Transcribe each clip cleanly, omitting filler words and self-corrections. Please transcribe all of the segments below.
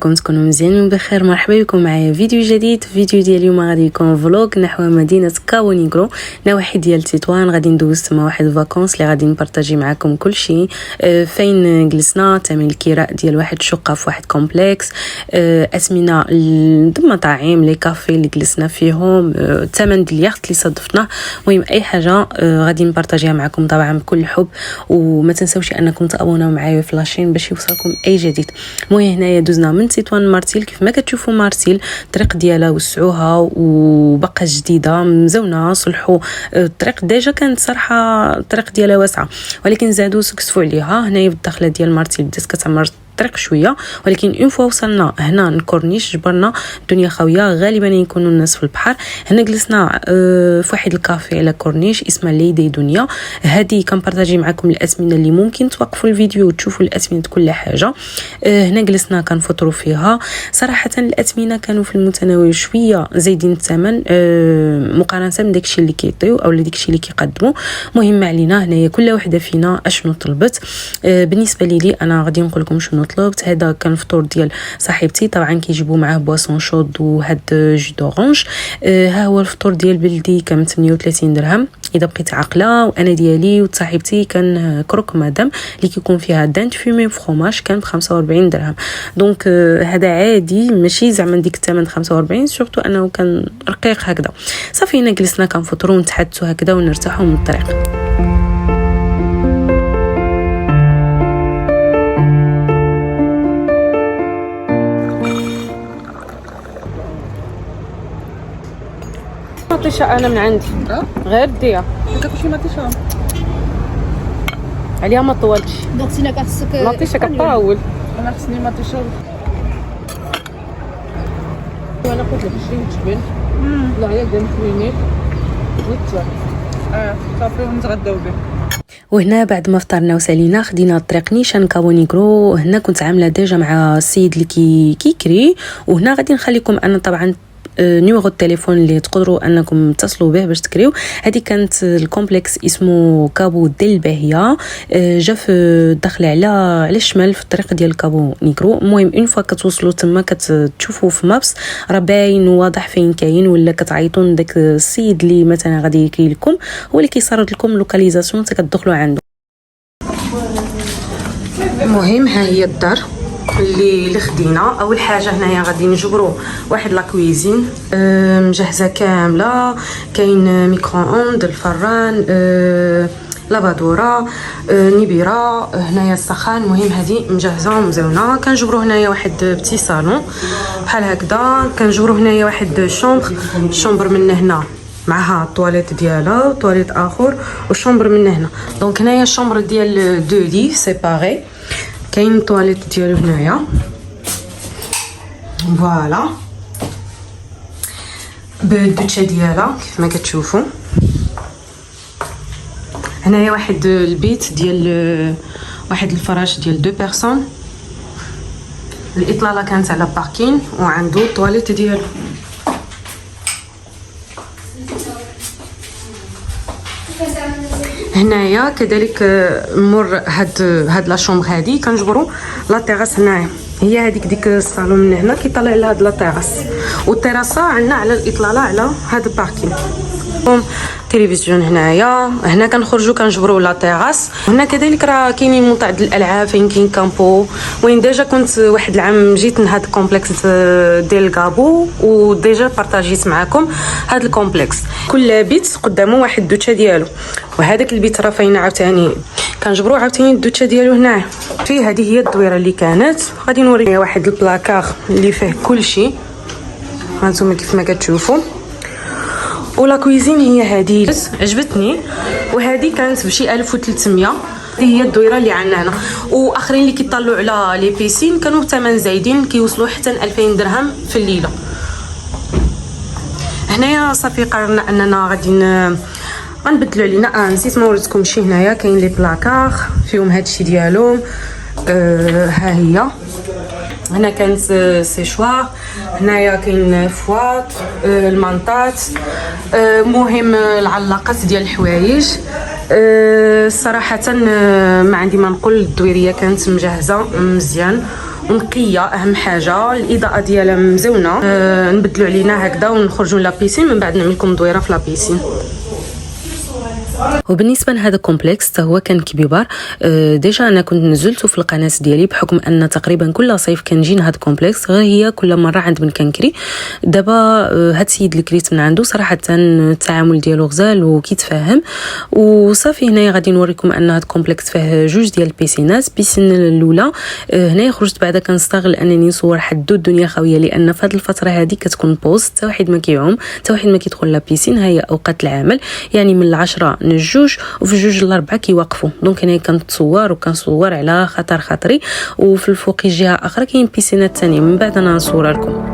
كنتم تكونوا مزيانين وبخير. مرحبا بكم معايا فيديو جديد. فيديو ديال اليوم غادي يكون فلوق نحو مدينه كابو نيغرو، نواحي ديال تطوان. غادي ندوز تما واحد الفاكونس اللي غادي نبارطاجي معكم كل شيء، فين جلسنا، ثمن الكراء ديال واحد شقه في واحد كومبلكس، اسمنه المطاعم لي كافي اللي جلسنا فيهم، ثمن ديال اليخت اللي صادفناه. المهم اي حاجه غادي نبارطاجيها معكم طبعا بكل حب، وما تنساوش انكم تابوناو معايا في لاشين باش يوصلكم اي جديد. المهم هنايا دوزنا من تطوان مارتيل، كيف ما كتشوفوا مارتيل الطريق ديالها وسعوها وبقى جديده مزونه، صلحوا الطريق. ديجا كانت صراحه الطريق ديالها واسعه، ولكن زادوا سكسفوا عليها. هنايا بالدخله ديال مارتيل بدات كتعمر الطريق شويه، ولكن اون فوا وصلنا هنا الكورنيش جبرنا الدنيا خاويه، غالبا يكونوا الناس في البحر. هنا جلسنا في واحد الكافي على كورنيش اسمها ليدي دنيا. هذه كنبارطاجي معكم الاسمنه اللي ممكن توقفوا الفيديو وتشوفوا الاسمنه كل حاجه. هنا جلسنا كنفطروا فيها. صراحه الاسمنه كانوا في المتناول، شويه زايدين الثمن مقارنه من داكشي اللي كيعطيو او داكشي اللي كيقدموا. المهم ما علينا، هنايا كل وحده فينا اشنو طلبت. بالنسبه لي انا غادي نقول لكم شنو طلبت. هذا كان فطور ديال صاحبتي، طبعا كيجيبوا معاه بواسون شود وهاد جو دورانج. ها هو الفطور ديال بلدي كان 38 درهم اذا بقيت عاقله، وانا ديالي وصاحبتي كان كروك مادام اللي كيكون فيها دانت فيمي فروماج كان ب 45 درهم. دونك هذا عادي، ماشي زعما ديك الثمن 45، سورتو انه كان رقيق هكذا. صافي هنا جلسنا كنفطروا ونتحدثوا هكذا ونرتاحوا من الطريق. مطيشه انا من عندي غير ديها كلشي مطيشه عليها ما طولتش. دونك خاصك مطيشه كطاول. انا خصني مطيشه وانا قلت لك شي تجبن. لا هي دام فيني وتا صافي ونتغداو به. وهنا بعد ما فطرنا وسالينا خدينا الطريق نيشان كابو نيغرو. هنا كنت عامله ديجا مع السيد اللي كيكري، وهنا غادي نخليكم انا طبعا نيميرو التليفون اللي تقدروا انكم تتصلوا به باش تكريو. هذه كانت الكومبلكس اسمه كابو ديل باهيه، جا في الدخل على الشمال في الطريق ديال كابو نيغرو. المهم اون فوا كتوصلوا تما كتشوفوا في مابس راه باين واضح فين كاين، ولا كتعيطوا لذاك السيد اللي مثلا غادي يكري لكم، هو اللي كيسرد لكم لوكاليزاسيون حتى كتدخلوا عنده. المهم ها هي الدار اللي خدينا. اول حاجه هنايا غادي نجبروا واحد لا كويزين مجهزه كامله، كاين ميكرو اوند، الفران، لافادورا، نيبيرا، هنايا السخان. المهم هذه مجهزه ومزونه. كنجبروا هنايا واحد بتي صالون بحال هكذا. كنجبروا هنايا واحد شومبر من هنا معها الطواليت ديالها وطواليت اخر والشومبر من هنا. دونك هنايا الشومبر ديال دو لي سيباري، كاين الطواليت ديالو هنايا فوالا بالدوتشه ديالها كيف ما كتشوفوا. هنايا واحد البيت ديال واحد الفراش ديال دو بيرسون. الاطلاله كانت على باركين وعنده الطواليت ديالو. هنايا كذلك مور هاد لا شومبر هادي كنجبروا لا تيراس. هنايا هي هذيك ديك الصالون من هنا كيطلع على هاد لا تيراس، والتيراسه عندنا على الاطلاله على هاد الباركين. تلفزيون هنايا. هنا كنخرجوا كنجبروا لا تيراس. هنا كذلك راه كاينين منطقه الالعاب فين كاين كامبو. وين ديجا كنت واحد العام جيت لهاد الكومبلكس ديال كابو، وديجا بارطاجيت معكم هاد الكومبلكس. كل بيت قدامه واحد الدوتشه ديالو، وهذاك البيت راه فين عاوتاني كنجبروا عاوتاني الدوتشه ديالو هنايا. في هذه هي الدويره اللي كانت. غادي نوريكم واحد البلاكار اللي فيه كلشي هانتوما كيف ما كتشوفوا. ولا كويزين هي هذه عجبتني، وهذه كانت بشي 1300. هذه هي الدويره اللي عندنا هنا. واخرين اللي كيطلعوا على لي بيسين كانوا بثمن زايدين، كيوصلوا حتى 2000 درهم في الليله. هنايا صافي قررنا اننا غادي غنبدلوا علينا. نسيت ما وريتكم شي. هنايا كاين لي بلاكار فيهم هادشي ديالهم. ها هي هنا كانت سيشوار. هنايا كاين فواط، المانطات، مهم العلاقات ديال الحوايج. صراحه ما عندي ما نقول. الدويريه كانت مجهزه مزيان ونقيه. اهم حاجه الاضاءه ديالها مزونه. نبدلوا علينا هكذا ونخرجوا لا بيسين، من بعد نعمل لكم دويره في لا بيسين. وبالنسبه لهذا كومبلكس هو كان كبيبار. ديجا انا كنت نزلته في القناه ديالي بحكم ان تقريبا كل صيف كنجينا هذا كومبلكس، غير هي كل مره عند من كنكري. دابا هاد السيد اللي كريت من عنده صراحه التعامل ديالو غزال وكيتفاهم وصافي. هنايا غادي نوريكم ان هذا الكومبلكس فيه جوج ديال البيسينات. بيسين الاولى هنايا خرجت بعدا كنستغل انني نصور حدو الدنيا خاويه، لان في هذه الفتره هذه كتكون بوز، حتى واحد ما كيعوم، حتى واحد ما كيدخل لا بيسين. هي اوقات العمل يعني من 10 للجوج، وفي 2 ل 4 كيوقفوا. دونك هنا كنتصور وكنصور على خاطري. وفي الفوق جهه اخرى كاين بيسينات ثانيه، من بعد انا نصور لكم.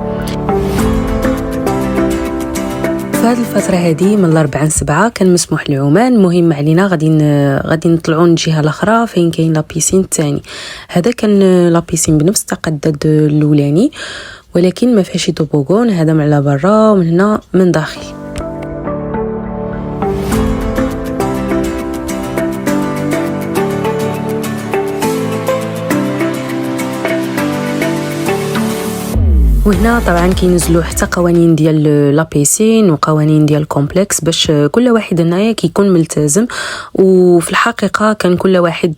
في هذه الفتره هذه من 4 ل 7 كان مسموح العومان. المهم علينا غادي نطلعوا للجهه الاخرى فين كاين لا بيسين الثاني. هذا كان لا بيسين بنفس التقدد الاولاني، ولكن ما فيهش طوبوغون. هذا من على برا ومن هنا من داخل. وهنا طبعا كينزلوا حتى قوانين ديال لا بيسين وقوانين ديال الكومبلكس باش كل واحد هنايا كيكون ملتزم. وفي الحقيقه كان كل واحد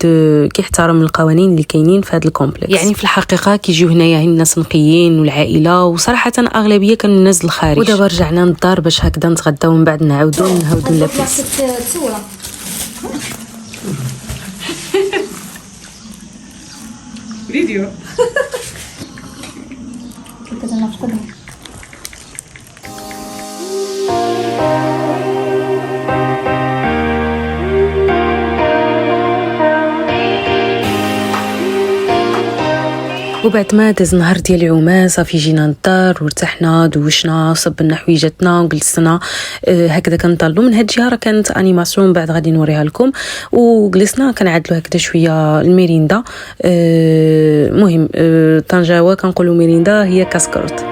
كيحترم القوانين اللي كاينين في هذا الكومبلكس. يعني في الحقيقه كيجيو هنايا الناس نقيين والعائله، وصراحه اغلبيه كانوا الناس الخارج. ودابا رجعنا للدار باش هكذا نتغداو ومن بعد نعاودوا نلبس فيديو. وبعد ما داز النهار ديال العومان صافي جينا للدار وارتحنا، دوشنا، صبنا حويجاتنا وجلسنا. هكذا كنطلوا من هاد الجهه. راه كانت انيماسيون بعد غادي نوريها لكم. وجلسنا كنعدلوا هكذا شويه الميريندا. المهم طنجاوه كنقولوا ميريندا هي كاسكروت.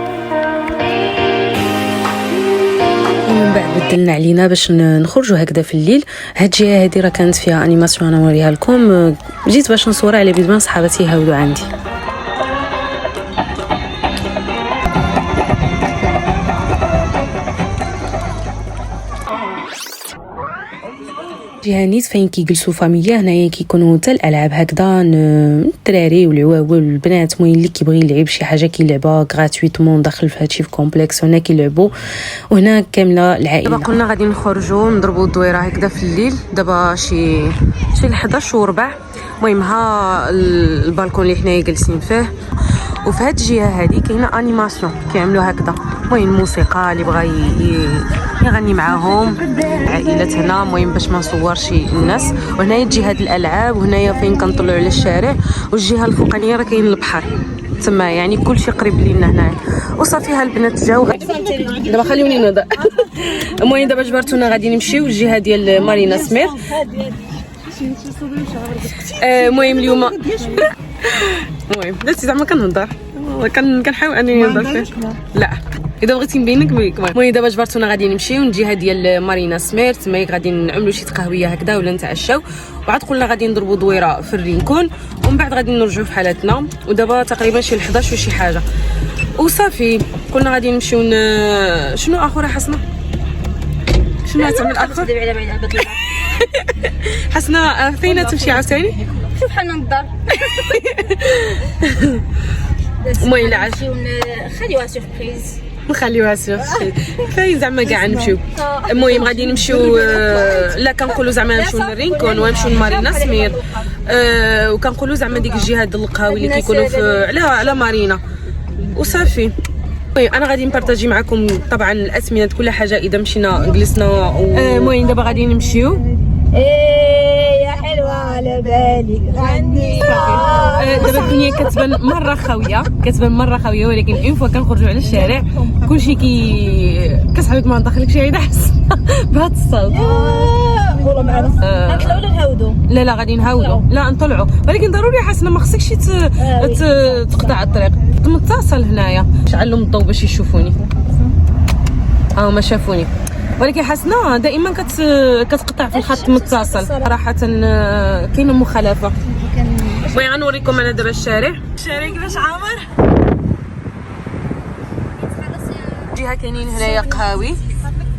ومن بعد بدلنا علينا باش نخرجوا هكذا في الليل. هاد الجهه هذه راه كانت فيها انيماسيون انا نوريها لكم. جيت باش نصورها على بيد ما صحاباتي يهاودوا عندي. جهانيت فين كيجلسوا فاميليا. هنايا كيكونوا حتى الالعاب هكذا، الدراري والعواول والبنات، المهم اللي كيبغي يلعب شي حاجه كيلعبها غراتويتمون داخل في هادشي في كومبلكس. هنا كيلعبوا وهنا كامله العائله. دابا قلنا غادي نخرجوا نضربوا الدويره هكذا في الليل. دابا شي 11:15. المهم ها البالكون اللي حنايا جالسين فيه. وفي هاد الجهه هذه كاينه انيماسيون كيعملوا هكذا، المهم الموسيقى اللي بغى يغني معاهم عائله هنا. المهم باش ما نصورش الناس. وهنايا تجي هاد الالعاب، وهنايا فين كنطلعوا على الشارع. والجهه الفوقانيه راه كاين البحر تما، يعني كلشي قريب لينا هنايا. وصافي ها البنات جاو. دابا خليوني نوضع. المهم دابا جبرتونا غادي نمشيو للجهه ديال مارينا سمير. المهم اليوم المهم درتي زعما كنهضر كنحاول انني نهضر فيه. لا اذا بغيتي نبينك بيك. المهم دابا جبرتونا غادي نمشيو للجهه ديال مارينا سمير. تما غادي نعملوا شي تقهويه هكذا ولا نتعشاو. وعاد قلنا غادي نضربوا دويره في الرينكون ومن بعد غادي نرجعوا في حالتنا. ودابا تقريبا شي 11 وشي حاجه وصافي. قلنا غادي نمشيو شنو اخر حسنا؟ شنو تعمل اخر؟ حسنا فين تمشي عاوتاني؟ شوف حنا الدار. المهم لا خليوها سوربريز. نخليوها سوربريز. فاين زعما كاع نمشيو. المهم غادي نمشيو لا كنقولوا زعما نمشيو للرينكون ونمشيو لمارينا سمير. وكنقولوا زعما ديك الجهه ديال القهاوي اللي كيكونوا في على مارينا وصافي. انا غادي نبارطاجي معكم طبعا الاثمنه كل حاجه اذا مشينا جلسنا. المهم دابا غادي نمشيو. يا حلوه على بالك غني. دابا الدنيا كتبان مره خاويه، ولكن اون فوا كنخرجوا على الشارع كلشي كصحابك ما ندخلك شي عيده حس بهذا الصوت. والله معنا نطلعوا ولا نهاودوا؟ لا غادي نهاودوا. لا نطلعوا، ولكن ضروري حسنا ما خصكش تقطع الطريق. متصل هنايا شعلهم الضوء باش يشوفوني. ما شافوني، ولكن حسنا دائما كتقطع في الخط متصل. صراحه كاينه مخالفه. بغي غنوريكم انا دابا الشارع كيفاش عامر. جهه كاينين هنايا قهاوي،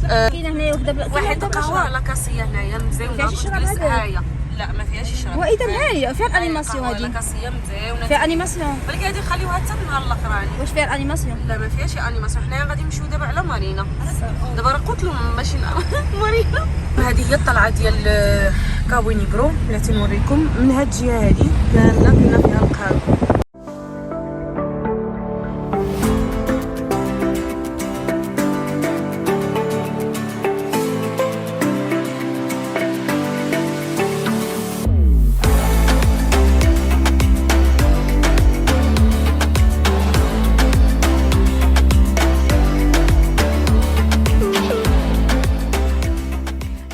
كاينه هنايا واحد قهوه لاكاسيه هنايا مزيونه تجلس هايا. لا ما فيهاش يشرب. واذا هاي فيها الانيماسيون هذه لاكاسيه مزيونه فيها انيماسيون، ولكن هذه خليوها حتى النهار الاخر راني. واش فيها الانيماسيون؟ لا ما فيهاش انيماسيون. حنايا غادي نمشيو دابا على مارينا. دابا راه قلت لهم ماشي مارينا. هذه هي الطلعه ديال كابو نيغرو. بلاتي نوريكم من هاد الجهه هذه كامله كاينه فيها القهاوي.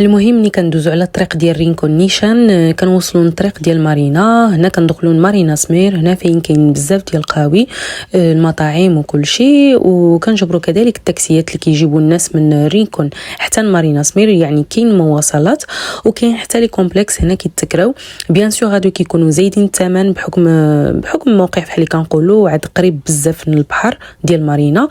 المهم ملي كندوزو على الطريق ديال رينكون نيشان كنوصلوا للطريق ديال مارينا. هنا كندخلوا لمارينا سمير، هنا فين كاين بزاف ديال القهاوي المطاعم وكل شيء، وكنجبروا كذلك التاكسيات اللي كيجيبوا الناس من رينكون حتى لمارينا سمير. يعني كاين مواصلات وكاين حتى لي كومبلكس هنا كيتكراو. بيان سور غادو كيكونوا زايدين الثمن بحكم الموقع بحال اللي كنقولوا عاد قريب بزاف من البحر ديال مارينا.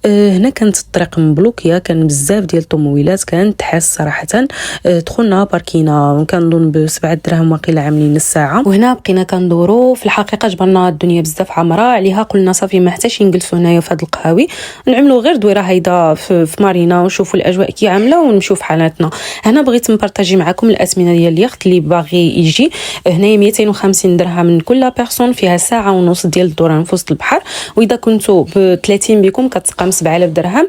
هنا كانت الطريق مبلوكيه، كان بزاف ديال الطوموبيلات كانت تحس صراحه. دخلنا باركينا كنظن ب7 دراهم واقيلا عاملين الساعه، وهنا بقينا كندورو. في الحقيقه جبرنا الدنيا بزاف عمراء عليها، قلنا صافي ما حتاش نجلسوا هنايا في هاد القهاوي، نعملوا غير دويره هيدا في مارينا ونشوفوا الاجواء كي عامله ونمشيو في حالاتنا. هنا بغيت نبارطاجي معكم الاسمنه ديال اليخت اللي باغي يجي. هنايا 250 درهم من كل بيرسون، فيها ساعه ونص ديال الدوران في وسط البحر، واذا كنتوا ب 30 بكم كتقام 7000 درهم.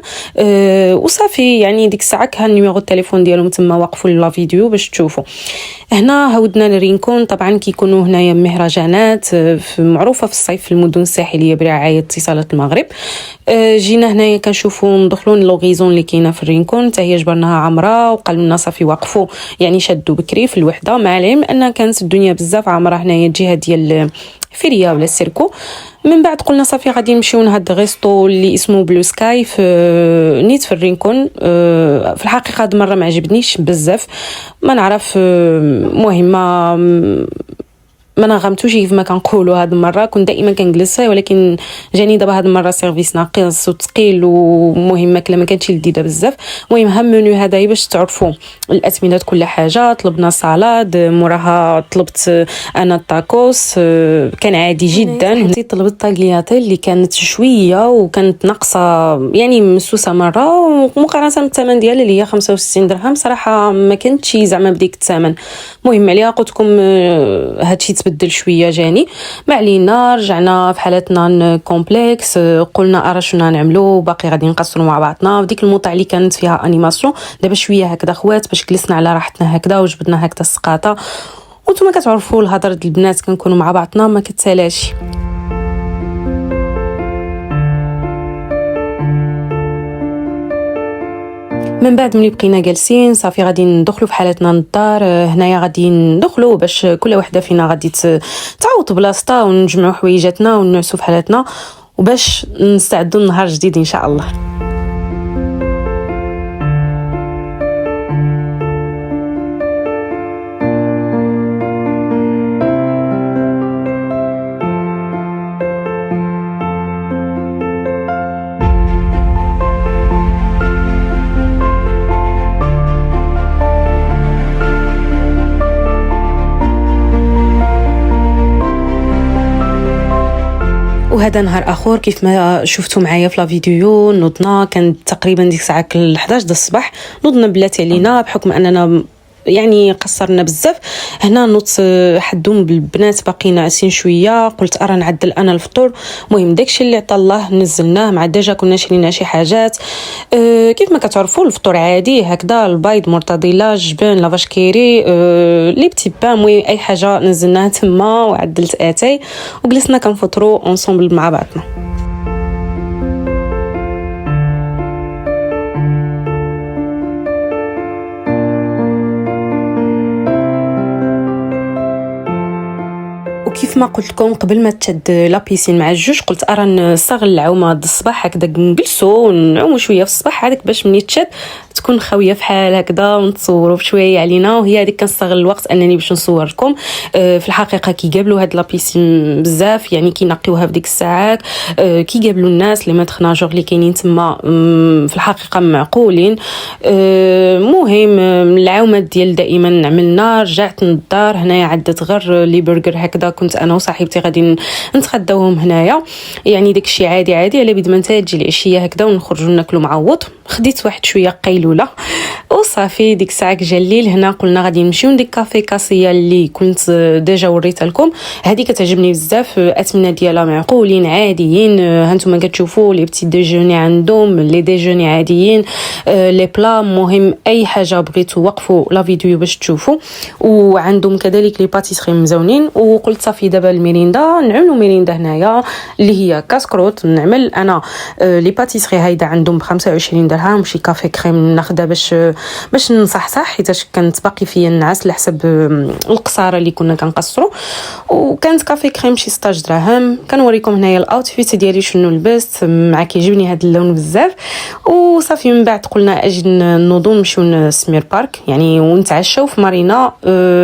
وصافي يعني ديك الساعه كان نيميرو التليفون ديالهم تما وقفوا لا فيديو باش تشوفوا. هنا هودنا لرينكون. طبعا كيكونوا هنايا مهرجانات معروفه في الصيف في المدن الساحليه برعايه اتصالات المغرب. جينا هنايا كنشوفوا ندخلوا لوغيزون اللي كاينه في رينكون، حتى هي جبرناها عمراء وقالوا لنا صافي وقفوا يعني شدوا بكري في الوحده، مع العلم ان كانت الدنيا بزاف عمراء هنايا الجهه ديال فيريا ولا السيركو. من بعد قلنا صافي غادي نمشيو لهاد الريستو اللي اسمه بلو سكاي في نيت في الرينكون. في الحقيقه هاد المره ما عجبنيش بزاف، ما نعرف. مهم ما نغمتوش كيف ما كنقولوا. هاد المره كنت دائما كنجلس فيه، ولكن جاني دابا هاد المره سيرفيس ناقص وثقيل، ومهم ماكله ما كانتش لذيذه بزاف. المهم هم منيو هذا باش تعرفوا الاثمنات كل حاجه. طلبنا صالاد، موراها طلبت انا التاكوس كان عادي جدا. طلبت طاغياتي اللي كانت شويه وكانت ناقصه يعني مسوسه مره، ومقارنه بالثمن ديالها اللي هي 65 درهم صراحه ما كانتش زعما بديك الثمن. المهم عليها قلت لكم هادشي تبدل شويه جاني، ما علينا. رجعنا في حالتنا كومبلكس، قلنا ارا شنو نعملوا، باقي غادي نقصروا مع بعضنا. وديك الموطع اللي كانت فيها انيماسيون دابا شويه هكذا خوات باش جلسنا على راحتنا هكذا وجبدنا هكذا السقاطه. وانتم كتعرفوا الهضره ديال البنات كنكونوا مع بعضنا ما كتسالاش. من بعد ملي بقينا جالسين صافي غادي ندخلوا في حالتنا للدار. هنايا غادي ندخلوا باش كل وحده فينا غادي تعوض بلاصتها ونجمعوا حويجاتنا ونعسوا في حالتنا وباش نستعدوا لنهار جديد ان شاء الله. وهذا نهار اخر كيف ما شفتوا معايا في لا فيديو. نوضنا كانت تقريبا ديك الساعه 11 د الصباح، نوضنا بلاتي علينا بحكم اننا يعني قصرنا بزاف. هنا نوض حدوم بالبنات باقي ناعسين شويه، قلت ارى نعدل انا الفطور. المهم داكشي اللي عطا الله نزلناه، مع ديجا كنا شرينا شي حاجات. كيف ما كتعرفوا الفطور عادي هكذا، البيض، مرتضيله، الجبن، لافاش كيري، لي بتي بان، المهم اي حاجه نزلناها تما وعدلت اتاي وجلسنا كنفطروا اونصومبل مع بعضنا. كيف ما قلت لكم قبل ما تشد لا بيسين مع الجوج، قلت ارى نستغل العومه د الصباح هكذا نجلسوا ونعوموا شويه في الصباح هذاك باش مني تشد تكون خاويه فحال هكذا ونتصوروا بشويه علينا. وهي هذيك كنستغل الوقت انني باش نصور لكم. في الحقيقه كيقابلوا هاد لابيسين بزاف، يعني كينقيوها في ديك الساعات، كيقابلوا الناس اللي ماتخناجور اللي كاينين تما في الحقيقه معقولين. مهم العوامات ديال دائما عملنا. رجعت للدار هنايا عدت غير لي برجر هكذا، كنت انا وصاحبتي غادي نتغداوهم هنايا، يعني داكشي عادي على بيد ما تجي العشيه هكذا ونخرجوا ناكلوا معوض. خديت واحد شويه قيلوله وصافي. ديك الساعه جا الليل هنا قلنا غادي نمشيو نديك كافي كاسيه اللي كنت ديجا وريتها لكم. هذه كتعجبني بزاف، الاثمنه ديالها معقولين عاديين. هانتوما كتشوفوا لي بتي ديجوني عندهم، لي ديجوني عاديين، لي بلا. مهم اي حاجه بغيتو وقفوا لا فيديو باش تشوفوا. وعندهم كذلك لي باتيسري مزونين. وقلت صافي دابا الميريندا نعملوا ميريندا هنايا اللي هي كاسكروت. نعمل انا لي باتيسري هايدا عندهم ب 25 درهم، شي كافي كريم ناخذها باش نصحصح، حيت كانت باقي فيا النعاس لحسب القصاره اللي كنا كنقصروا. وكانت كافي كريم شي 16 درهم. كنوريكم هنايا الاوتفيت ديالي شنو لبست، مع كيعجبني هذا اللون بزاف. وصافي من بعد قلنا اجي نوضو نمشيو لسمير بارك يعني ونتعشاو في مارينا.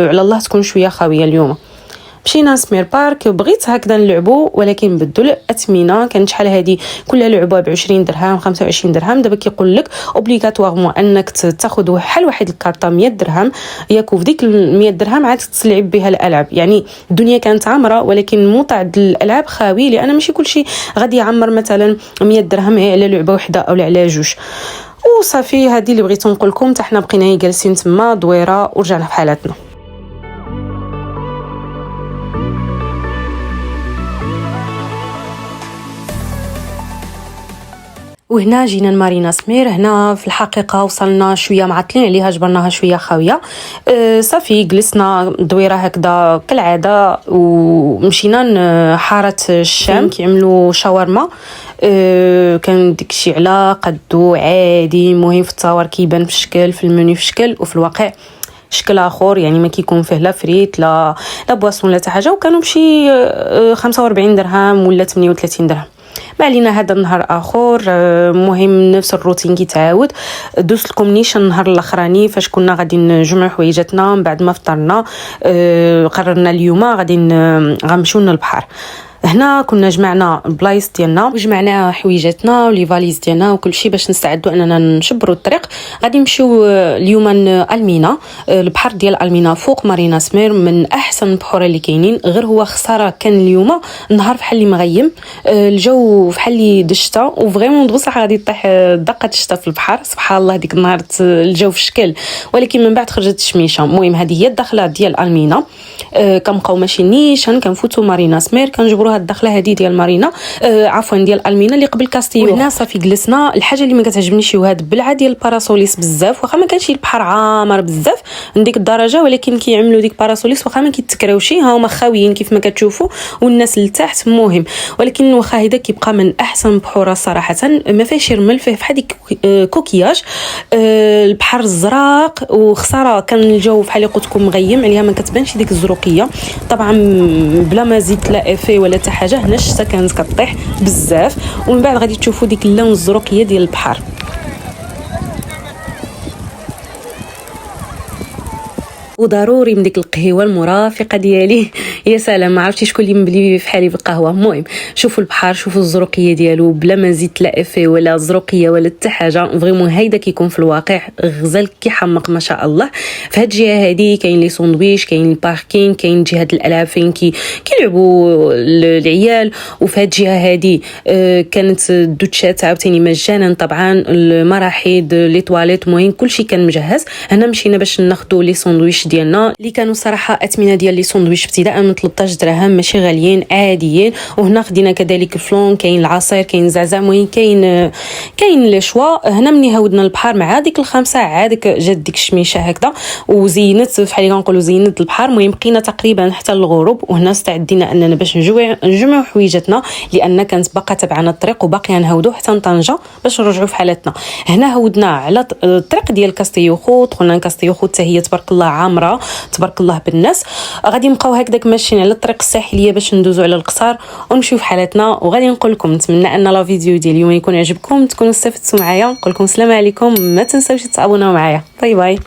على الله تكون شويه خاويه اليوم. مشينا سمير بارك، بغيت هكذا نلعبوا ولكن بدلوا الاثمنه. كانت شحال هذه كلها لعبه ب 20 درهم 25 درهم. دابا كيقول لك اوبليغاتوارمون انك تاخذ بحال واحد الكارطه 100 درهم ياك، وفي ديك 100 درهم عاد تلعب بها الالعاب. يعني الدنيا كانت عامره ولكن متعدد الالعاب خاوي، لان ماشي كلشي غادي يعمر مثلا 100 درهم على لعبه وحده او على جوج. وصافي هذه اللي بغيت نقول لكم. حتى حنا بقينا جالسين تما دويره ورجعنا في حالاتنا. وهنا جينا لمارينا سمير. هنا في الحقيقه وصلنا شويه معطلين عليها، جبرناها شويه خاويه. صافي جلسنا دويره هكذا كالعاده ومشينا حاره الشام كيعملوا شاورما. كان داكشي على قدو عادي. مهم في التصاور كيبان في الشكل، في المنيو في الشكل، وفي الواقع شكل اخر، يعني ما كيكون فيه لا فريت لا بواسون لا حتى حاجه. وكانوا بشي 45 درهم ولا 38 درهم. ما علينا، هذا النهار اخر. مهم نفس الروتين كيتعاود. دوزت لكم نيشان النهار الاخراني فاش كنا غادي نجمعوا حويجاتنا من بعد ما فطرنا. قررنا اليوم غادي غنمشيو للبحر. هنا كنا جمعنا البلايص ديالنا وجمعنا حويجاتنا ولي فاليز ديالنا وكل شيء باش نستعدوا اننا نشبروا الطريق. غادي نمشيو اليوم لالمينا. البحر ديال المينا فوق مارينا سمير من احسن البحور اللي كاينين. غير هو خساره كان اليوم النهار فحال اللي مغيم، الجو فحال اللي دشتا، وفريمون بصح غادي طيح دقه الشتا في البحر. سبحان الله ديك النهار الجو في شكل، ولكن من بعد خرجت الشميشه. المهم هذه هي الدخله ديال المينا. كنبقاو ماشي نيشان كنفوتوا مارينا سمير، كنجبروا الدخله هذه ديال مارينا عفوا ديال المينا اللي قبل كاستيو. وهنا صافي جلسنا. الحاجه اللي ما كتعجبنيش هو هاد البلعه ديال الباراسوليس بزاف، واخا ما كانش البحر عامر بزاف نديك الدرجه، ولكن كيعملوا ديك باراسوليس واخا ما كيتكراوشي، ها هما خاويين كيف ما كتشوفوا والناس لتحت. مهم ولكن واخا هذا كيبقى من احسن البحور صراحه. ما فيهش رمل، فيه بحال ديك كوكياج. البحر الزراق، وخساره كان الجو بحال اللي قلت لكم مغيم عليها، ما كتبانش ديك الزروقيه. طبعا بلا ما زيت لا افي ولا حتى حاجه. هنا الشتا كانت كطيح بزاف، ومن بعد غادي تشوفوا ديك اللون الزروقيه ديال البحر. وضروري من ديك القهوه المرافقه ديالي. يا سلام، ما عرفتش شكون اللي مبلي في حالي بالقهوه. المهم شوفوا البحر، شوفوا الزروقيه ديالو بلا ما زيت لا افي ولا زروقيه ولا حتى حاجه. فريمون هيدا كيكون في الواقع غزال كيحمق ما شاء الله. في هاد الجهه هذه كاين لي ساندويش، كاين الباركين، كاين جهه الالعاب فين كيلعبوا العيال. وفي هاد الجهه هذه كانت الدوتشات عاوتاني مجانا. طبعا المراحيض، لي تواليت، المهم كلشي كان مجهز. هنا مشينا باش ناخذوا لي ساندويش ديالنا اللي كانوا صراحه اثمنه ديال لي ساندويش ابتداء من 13 درهم، ماشي غاليين عاديين. وهنا خدينا كذلك الفلون، كاين العصير، كاين الزعزع، المهم كاين لي شوا. هنا ملي هودنا البحر مع ديك الخمسه عاد جات ديك الشميشه هكذا وزينت بحال اللي كنقولوا زينت البحر. المهم بقينا تقريبا حتى الغروب، وهنا استعدينا اننا باش نجمعوا حويجاتنا لان كانت باقا تبعنا الطريق وباقيين نهودوا حتى طنجه باش نرجعوا في حالتنا. هنا هودنا على الطريق ديال كاستيوخو. دخلنا كاستيوخو حتى هي تبارك الله عامره عامره تبارك الله بالناس. غادي نبقاو هكذاك ماشيين على الطريق الساحليه باش ندوزو على القصر ونمشيو في حالتنا. وغادي نقول لكم نتمنى ان لا فيديو ديال اليوم يكون عجبكم، تكونوا استفدتوا معايا. نقول لكم السلام عليكم، ما تنساوش تابوناو معايا. باي باي.